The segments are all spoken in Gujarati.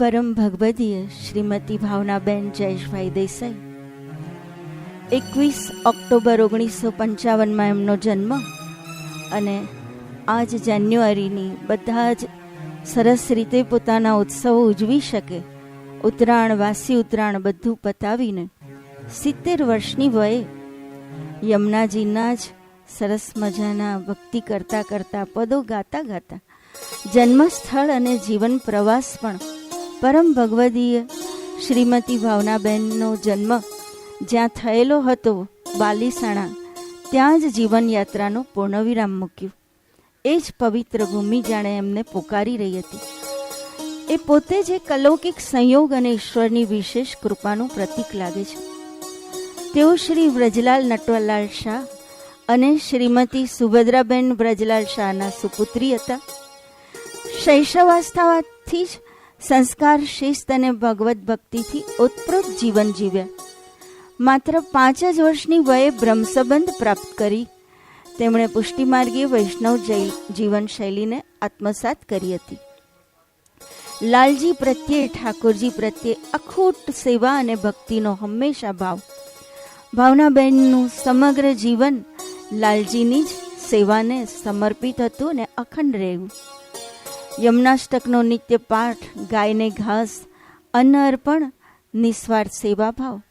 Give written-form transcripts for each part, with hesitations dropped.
પરમ ભગવદીય શ્રીમતી ભાવનાબેન જયેશભાઈ દેસાઈ 21 ઓક્ટોબર 1955 એમનો જન્મ અને આજ જાન્યુઆરીની બધા જ સરસ રીતે પોતાના ઉત્સવો ઉજવી શકે, ઉત્તરાયણ, વાસી ઉત્તરાયણ બધું પતાવીને 70 વર્ષની વયે યમુનાજીના જ સરસ મજાના ભક્તિ કરતા કરતા, પદો ગાતા ગાતા જન્મસ્થળ અને જીવન પ્રવાસ પણ પરમ ભગવદીય શ્રીમતી ભાવનાબેનનો જન્મ જ્યાં થયેલો હતો બાલીસાણા, ત્યાં જ જીવનયાત્રાનો પૂર્ણવિરામ મૂક્યું. એ જ પવિત્ર ભૂમિ જાણે એમને પોકારી રહી હતી. એ પોતે જ એક અલૌકિક સંયોગ અને ઈશ્વરની વિશેષ કૃપાનું પ્રતીક લાગે છે. તેઓ શ્રી વ્રજલાલ નટવરલાલ શાહ અને શ્રીમતી સુભદ્રાબેન વ્રજલાલ શાહના સુપુત્રી હતા. શૈશવાવસ્થાથી જ સંસ્કાર, શિસ્ત અને ભગવત ભક્તિથી ઓતપ્રોત જીવન જીવ્યા. માત્ર 5 જ વર્ષની વયે બ્રહ્મસંબંધ પ્રાપ્ત કરી તેમણે પુષ્ટિમાર્ગીય વૈષ્ણવ જીવનશૈલીને આત્મસાત કરી હતી. લાલજી પ્રત્યે, ઠાકોરજી પ્રત્યે અખૂટ સેવા અને ભક્તિનો હંમેશા ભાવ. ભાવનાબેનનું સમગ્ર જીવન લાલજીની જ સેવાને સમર્પિત હતું અને અખંડ રહ્યું. યમનાષ્ટકનો નિત્ય પાઠ, ગાયને ઘાસ, અન્ન અર્પણ, નિસ્વાર્થ સેવાભાવ,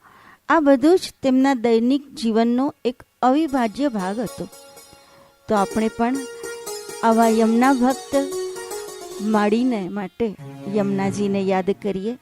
આ બધું જ તેમના દૈનિક જીવનનો એક અવિભાજ્ય ભાગ હતો. તો આપણે પણ આવા યમુના ભક્ત માળીને માટે યમુનાજીને યાદ કરીએ.